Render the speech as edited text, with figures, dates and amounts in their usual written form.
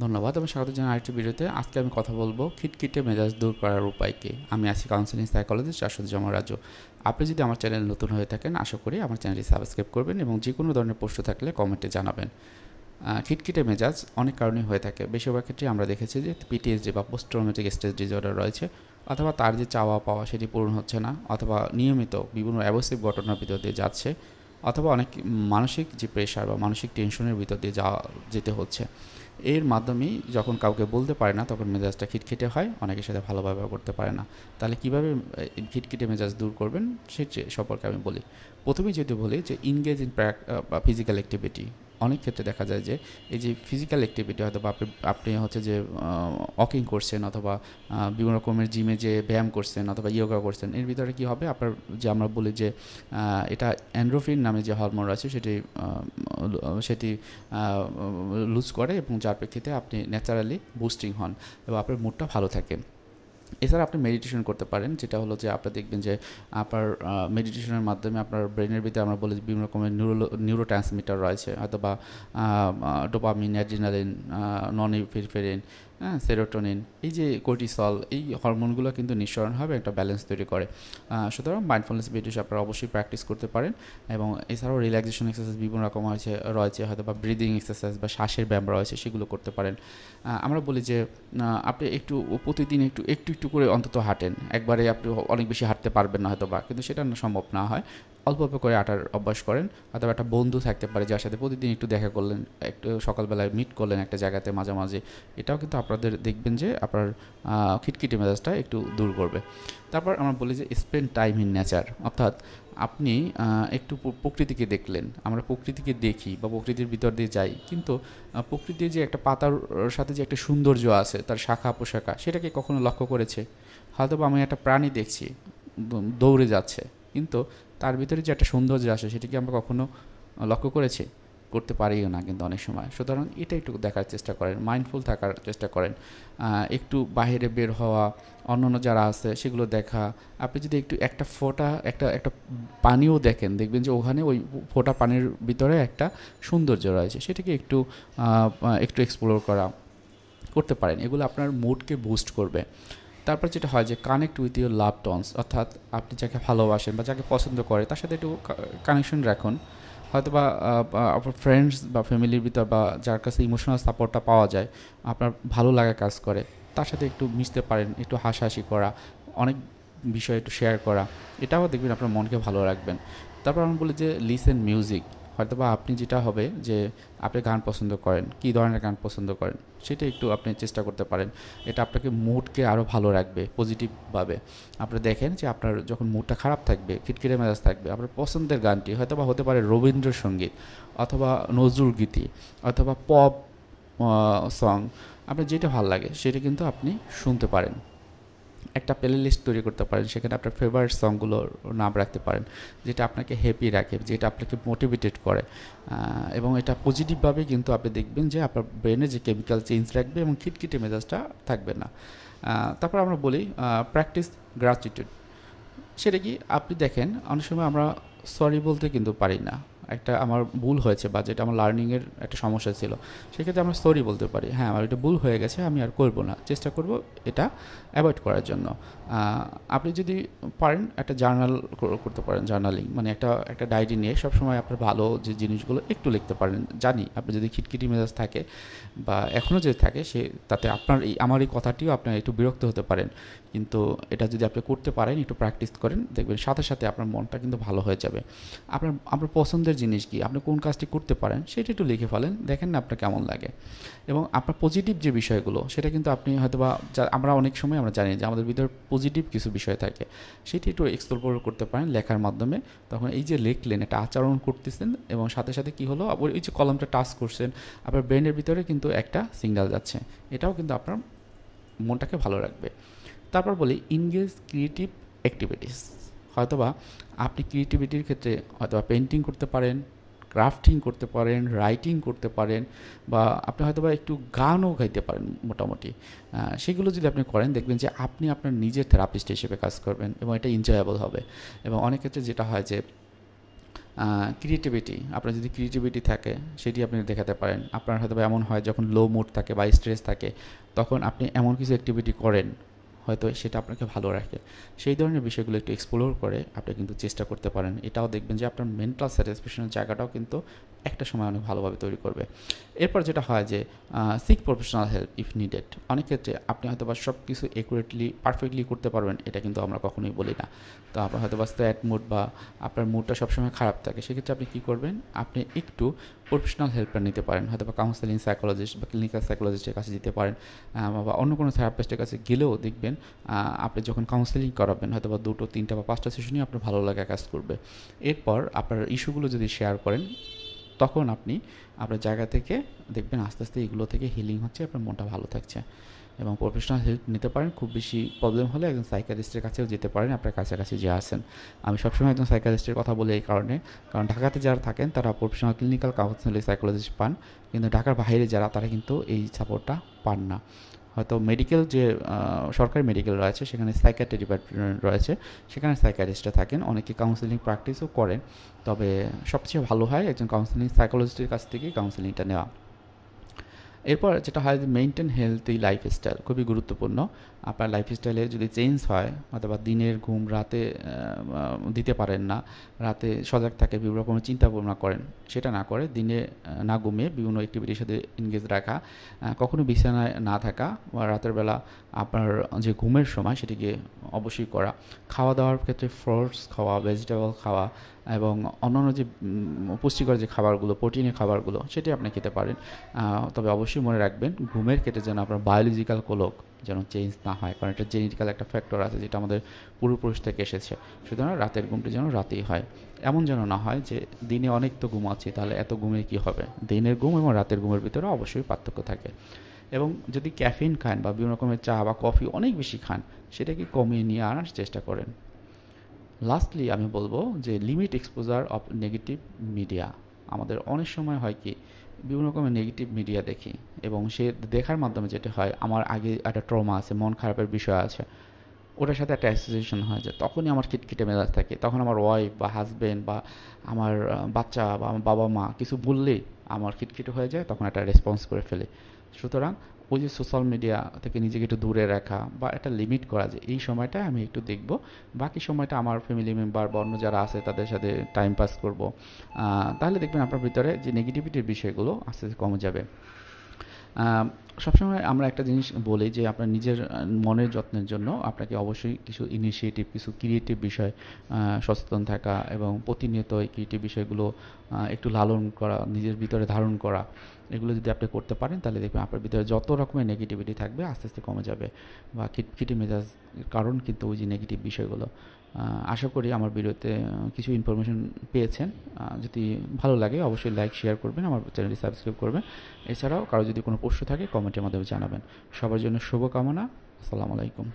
ধন্যবাদ। আমি স্বাগত জানাই আরেকটি ভিডিওতে। আজকে আমি কথা বলবো খিটখিটে মেজাজ দূর করার উপায় কি। আমি আছি কাউন্সেলিং সাইকোলজিস্ট আসাদুজ্জামান রাজু। আপনি যদি আমার চ্যানেল নতুন হয়ে থাকেন, আশা করি আমার চ্যানেলটি সাবস্ক্রাইব করবেন এবং যে কোনো ধরনের প্রশ্ন থাকলে কমেন্টে জানাবেন। খিটখিটে মেজাজ অনেক কারণেই হয়ে থাকে। বেশিরভাগ ক্ষেত্রে আমরা দেখেছি যে পিটিএসডি বা পোস্ট ট্রমেটিক স্ট্রেস ডিসঅর্ডার রয়েছে, অথবা তার যে চাওয়া পাওয়া সেটি পূরণ হচ্ছে না, অথবা নিয়মিত বিভিন্ন অ্যাবসিভ ঘটনার ভিতর দিয়ে যাচ্ছে, অথবা অনেক মানসিক যে প্রেশার বা মানসিক টেনশনের ভিতর দিয়ে যেতে হচ্ছে। এর মাধ্যমেই যখন কাউকে বলতে পারে না, তখন মেজাজটা খিটখিটে হয়, অনেকের সাথে ভালো ব্যবহার করতে পারে না। তাহলে কীভাবে খিটখিটে মেজাজ দূর করবেন সেটি সম্পর্কে আমি বলি। প্রথমেই যদি বলি যে ইনগেজ ইন ফিজিক্যাল অ্যাক্টিভিটি। অনেক ক্ষেত্রে দেখা যায় যে এই যে ফিজিক্যাল অ্যাক্টিভিটি, হয়তো বা আপনি হচ্ছে যে ওয়াকিং করছেন, অথবা বিভিন্ন রকমের জিমে যে ব্যায়াম করছেন, অথবা ইয়োগা করছেন, এর ভিতরে কী হবে, আপনার যে আমরা বলি যে এটা অ্যান্ড্রোফিন নামে যে হরমোন আছে সেটি লুজ করে, এবং যার প্রেক্ষিতে আপনি ন্যাচারালি বুস্টিং হন এবং আপনার মুডটা ভালো থাকে। এছাড়া আপনি মেডিটেশন করতে পারেন, যেটা হলো যে আপনি দেখবেন যে আপনার মেডিটেশনের মাধ্যমে আপনার ব্রেনের ভিতরে আমরা বলি বিভিন্ন রকমের নিউরো ট্রান্সমিটার রয়েছে, হয়তো বা ডোপামিন, অ্যাড্রিনালিন, নন এপিনেফ্রিন, হ্যাঁ, সেরোটোনিন, এই যে কর্টিসল, এই হরমোনগুলো কিন্তু নিঃসরণ হবে, একটা ব্যালেন্স তৈরি করে। সুতরাং মাইন্ডফুলনেস মেডিটেশন আপনারা অবশ্যই প্র্যাকটিস করতে পারেন। এবং এছাড়াও রিল্যাক্সেশন এক্সারসাইজ বিভিন্ন রকম রয়েছে, হয়তো বা ব্রিদিং এক্সারসাইজ বা শ্বাসের ব্যায়াম রয়েছে, সেগুলো করতে পারেন। আমরা বলি যে আপনি একটু প্রতিদিন একটু একটু একটু করে অন্তত হাঁটেন। একবারে আপনি অনেক বেশি হাঁটতে পারবেন না হয়তো বা, কিন্তু সেটা সম্ভব না হয়। অল্প অল্প করে হাঁটার অভ্যাস করেন। অথবা একটা বন্ধু থাকতে পারে যার সাথে প্রতিদিন একটু দেখা করলেন, একটু সকালবেলায় মিট করলেন একটা জায়গাতে মাঝামাঝি। এটাও কিন্তু আপনাদের দেখবেন যে আপনার খিটখিটে মেজাজটা একটু দূর করবে। তারপর আমরা বলি যে স্পেন্ড টাইম ইন নেচার, অর্থাৎ আপনি একটু প্রকৃতিকে দেখলেন। আমরা প্রকৃতিকে দেখি বা প্রকৃতির ভিতর দিয়ে যাই, কিন্তু প্রকৃতির যে একটা পাতার সাথে যে একটা সৌন্দর্য আছে, তার শাখা পোশাকা, সেটাকে কখনো লক্ষ্য করেছে? হয়তো বা আমি একটা প্রাণী দেখছি দৌড়ে যাচ্ছে, কিন্তু তার ভিতরে যে একটা সৌন্দর্য আসে, সেটা কি আমরা কখনো লক্ষ্য করেছি? করতে পারিও না কিন্তু অনেক সময়। সুতরাং এটা একটু দেখার চেষ্টা করেন, মাইন্ডফুল থাকার চেষ্টা করেন। একটু বাইরে বের হওয়া, অন্যান্য যারা আছে সেগুলো দেখা। আপনি যদি একটু একটা ফোঁটা একটা একটা পানিও দেখেন, দেখবেন যে ওখানে ওই ফোঁটা পানির ভিতরে একটা সৌন্দর্য রয়েছে, সেটাকে একটু এক্সপ্লোর করতে পারেন। এগুলো আপনার মুডকে বুস্ট করবে। তারপর যেটা হয় যে connect with your love tonnes, অর্থাৎ আপনি যাকে ভালোবাসেন বা যাকে পছন্দ করে তার সাথে একটু কানেকশন রাখুন। হয়তো বা আপনার ফ্রেন্ডস বা ফ্যামিলির ভিতর, বা যার কাছে ইমোশনাল সাপোর্টটা পাওয়া যায়, আপনার ভালো লাগা কাজ করে, তার সাথে একটু মিশতে পারেন, একটু হাসাহাসি করা, অনেক বিষয় একটু শেয়ার করা, এটাও দেখবেন আপনার মনকে ভালো রাখবেন। তারপর আমি বলি যে লিসেন মিউজিক। হয়তোবা আপনি যেটা হবে যে আপনি গান পছন্দ করেন, কী ধরনের গান পছন্দ করেন সেটা একটু আপনি চেষ্টা করতে পারেন। এটা আপনাকে মুডকে আরও ভালো রাখবে পজিটিভভাবে। আপনি দেখেন যে আপনার যখন মুডটা খারাপ থাকবে, খিটখিটে মেজাজ থাকবে, আপনার পছন্দের গানটি হয়তোবা হতে পারে রবীন্দ্রসঙ্গীত, অথবা নজরুল গীতি, অথবা পপ সং, আপনার যেটা ভালো লাগে সেটা কিন্তু আপনি শুনতে পারেন। একটা প্লে লিস্ট তৈরি করতে পারেন, সেখানে আপনার ফেভারিট সংগুলোর নাম রাখতে পারেন, যেটা আপনাকে হ্যাপি রাখে, যেটা আপনাকে মোটিভেটেড করে। এবং এটা পজিটিভভাবে কিন্তু আপনি দেখবেন যে আপনার ব্রেনে যে কেমিক্যাল চেঞ্জ রাখবে এবং খিটখিটে মেজাজটা থাকবে না। তারপর আমরা বলি প্র্যাকটিস গ্র্যাটিটিউড। সেটা কি, আপনি দেখেন অনেক সময় আমরা সরি বলতে কিন্তু পারি না। একটা আমার ভুল হয়েছে বা যেটা আমার লার্নিংয়ের একটা সমস্যা ছিল, সেক্ষেত্রে আমরা সরি বলতে পারি, হ্যাঁ আমার এটা ভুল হয়ে গেছে, আমি আর করব না, চেষ্টা করব এটা অ্যাভয়েড করার জন্য। আপনি যদি পারেন একটা জার্নাল করতে পারেন, জার্নালিং মানে একটা একটা ডায়েরি নিয়ে সবসময় আপনার ভালো যে জিনিসগুলো একটু লিখতে পারেন। জানি আপনি যদি খিটখিটি মেজাজ থাকে বা এখনও যদি থাকে, তাতে আপনার আমার এই কথাটিও আপনার একটু বিরক্ত হতে পারেন, কিন্তু এটা যদি আপনি করতে পারেন, একটু প্র্যাকটিস করেন, দেখবেন সাথে সাথে আপনার মনটা কিন্তু ভালো হয়ে যাবে। আপনার পছন্দের জিনিস কি, আপনি কোন কাজটি করতে পারেন সেটা একটু লিখে ফেলেন, দেখেন না আপনার কেমন লাগে। এবং আপনার পজিটিভ যে বিষয়গুলো, সেটা কিন্তু আপনি হয়তোবা আমরা অনেক সময় আমরা জানি যে আমাদের ভিতরে পজিটিভ কিছু বিষয় থাকে, সেটি একটু এক্সপ্লোর করতে পারেন লেখার মাধ্যমে। তখন এই যে লিখলেন, একটা আচরণ করতেছেন, এবং সাথে সাথে কী হলো, ওই যে কলমটা টাচ করছেন, আপনার ব্রেনের ভিতরে কিন্তু একটা সিগন্যাল যাচ্ছে, এটাও কিন্তু আপনার মনটাকে ভালো রাখবে। তারপর বলি ইনগেজ ক্রিয়েটিভ অ্যাক্টিভিটিস। হয়তোবা আপনি ক্রিয়েটিভিটির ক্ষেত্রে হয়তোবা পেন্টিং করতে পারেন, ক্রাফটিং করতে পারেন, রাইটিং করতে পারেন, বা আপনি হয়তোবা একটু গানও গাইতে পারেন মোটামুটি। সেগুলো যদি আপনি করেন, দেখবেন যে আপনি আপনার নিজের থেরাপিস্ট হিসেবে কাজ করবেন এবং এটা এনজয়েবল হবে। এবং অনেক ক্ষেত্রে যেটা হয় যে ক্রিয়েটিভিটি, আপনার যদি ক্রিয়েটিভিটি থাকে সেটি আপনি দেখাতে পারেন। আপনার হয়তো এমন হয় যখন লো মুড থাকে বা স্ট্রেস থাকে, তখন আপনি এমন কিছু অ্যাক্টিভিটি করেন হয়তো সেটা আপনাকে ভালো রাখে। সেই ধরনের বিষয়গুলো একটু এক্সপ্লোর করে আপনি কিন্তু চেষ্টা করতে পারেন। এটাও দেখবেন যে আপনার মেন্টাল স্যাটিসফ্যাকশনের জায়গাটাও কিন্তু একটা সময় অনেক ভালোভাবে তৈরি করবে। এরপর যেটা হয় যে seek professional help if needed. অনেক ক্ষেত্রে আপনি হয়তো বা সব কিছু একুরেটলি পারফেক্টলি করতে পারবেন, এটা কিন্তু আমরা কখনোই বলি না। তো আপনার হয়তো বা স্যাড মুড বা আপনার মুডটা সবসময় খারাপ থাকে, সেক্ষেত্রে আপনি কী করবেন, আপনি একটু প্রফেশনাল হেল্পটা নিতে পারেন। হয়তো বা কাউন্সেলিং সাইকোলজিস্ট বা ক্লিনিক্যাল সাইকোলজিস্টের কাছে যেতে পারেন, বা অন্য কোনো থেরাপিস্টের কাছে গেলেও দেখবেন আপনি যখন কাউন্সেলিং করাবেন হয়তো বা 2, 3 বা 5টা সেশনই আপনার ভালো লাগা কাজ করবে। এরপর আপনার ইস্যুগুলো যদি শেয়ার করেন, তখন আপনি আপনার জায়গা থেকে দেখবেন আস্তে আস্তে এগুলো থেকে হিলিং হচ্ছে, আপনার মনটা ভালো থাকছে। এবং প্রফেশনাল হেল্প নিতে পারেন। খুব বেশি প্রবলেম হলে একজন সাইকিয়াট্রিস্টের কাছেও যেতে পারেন, আপনার কাছাকাছি যে আছেন। আমি সবসময় একজন সাইকিয়াট্রিস্টের কথা বলি এই কারণে, কারণ ঢাকাতে যারা থাকেন তারা প্রফেশনাল ক্লিনিক্যাল কাউন্সেলিং সাইকোলজিস্ট পান, কিন্তু ঢাকার বাইরে যারা তারা কিন্তু এই সাপোর্টটা পান না। হয়তো মেডিকেল যে সরকারি মেডিকেল রয়েছে সেখানে সাইকিয়াট্রি ডিপার্টমেন্ট রয়েছে, সেখানে সাইকিয়াট্রিস্টরা থাকেন, অনেকে কাউন্সেলিং প্র্যাকটিসও করেন। তবে সবচেয়ে ভালো হয় একজন কাউন্সেলিং সাইকোলজিস্টের কাছ থেকেই কাউন্সেলিংটা নেওয়া। এরপর যেটা হয় যে মেইনটেন হেলথি লাইফস্টাইল খুবই গুরুত্বপূর্ণ। আপনার লাইফস্টাইলে যদি চেঞ্জ হয় অথবা দিনের ঘুম রাতে দিতে পারেন না, রাতে সজাগ থাকে বিভিন্ন রকমের চিন্তা ভাবনা করেন, সেটা না করে দিনে না ঘুমিয়ে বিভিন্ন অ্যাক্টিভিটির সাথে এনগেজ রাখা, কখনো বিছানায় না থাকা বা রাতের বেলা আপনার যে ঘুমের সময় সেটিকে অবশ্যই করা, খাওয়া দাওয়ার ক্ষেত্রে ফ্রুটস খাওয়া, ভেজিটেবল খাওয়া এবং অন্যান্য যে পুষ্টিকর যে খাবারগুলো, প্রোটিনের খাবারগুলো সেটি আপনি খেতে পারেন। তবে অবশ্যই মনে রাখবেন ঘুমের ক্ষেত্রে যেন আপনার বায়োলজিক্যাল ক্লক যেন চেঞ্জ না হয়, কারণ এটা জেনেটিক্যাল একটা ফ্যাক্টর আছে যেটা আমাদের পূর্বপুরুষ থেকে এসেছে। সুতরাং রাতের ঘুমটি যেন রাতেই হয়, এমন যেন না হয় যে দিনে অনেক তো ঘুমাচ্ছি তাহলে এত ঘুমের কী হবে। দিনের ঘুম এবং রাতের ঘুমের ভিতরে অবশ্যই পার্থক্য থাকে। এবং যদি ক্যাফিন খান বা বিভিন্ন রকমের চা বা কফি অনেক বেশি খান, সেটাকে কমিয়ে নিয়ে আনার চেষ্টা করেন। লাস্টলি আমি বলবো যে limit exposure of negative media. আমাদের অনেক সময় হয় কি বিভিন্ন রকমের নেগেটিভ মিডিয়া দেখি, এবং সে দেখার মাধ্যমে যেটা হয় আমার আগে একটা ট্রমা আছে, মন খারাপের বিষয় আছে, ওটার সাথে একটা অ্যাসোসিয়েশন হয় যে তখনই আমার খিটখিটে মেজাজ থাকে, তখন আমার ওয়াইফ বা হাজব্যান্ড বা আমার বাচ্চা বা আমার বাবা মা কিছু বললেই আমার খিটখিটে হয়ে যায়, তখন একটা রেসপন্স করে ফেলে। সুতরাং ওই যে সোশ্যাল মিডিয়া থেকে নিজেকে একটু দূরে রাখা বা একটা লিমিট করা, যে এই সময়টা আমি একটু দেখব, বাকি সময়টা আমার ফ্যামিলি মেম্বার বা অন্য যারা আছে তাদের সাথে টাইম পাস করব, তাহলে দেখবেন আপনার ভিতরে যে নেগেটিভিটির বিষয়গুলো আস্তে আস্তে কমে যাবে। সবসময় আমরা একটা জিনিস বলি যে আপনার নিজের মনের যত্নের জন্য আপনাকে অবশ্যই কিছু ইনিশিয়েটিভ, কিছু ক্রিয়েটিভ বিষয় সচেতন থাকা এবং প্রতিনিয়ত এই ক্রিয়েটিভ বিষয়গুলো একটু লালন করা, নিজের ভিতরে ধারণ করা, এগুলো যদি আপনি করতে পারেন তাহলে দেখবেন আপনার ভিতরে যত রকমের নেগেটিভিটি থাকবে আস্তে আস্তে কমে যাবে। বা খিটখিটে মেজাজ কারণ কিন্তু ওই যে নেগেটিভ বিষয়গুলো। আশা করি আমার ভিডিওতে কিছু ইনফরমেশন পেয়েছেন। যদি ভালো লাগে অবশ্যই লাইক শেয়ার করবেন, আমার চ্যানেলটি সাবস্ক্রাইব করবেন। এছাড়াও কারো যদি কোনো প্রশ্ন থাকে কমেন্টের মাধ্যমে জানাবেন। সবার জন্য শুভকামনা। আসসালামু আলাইকুম।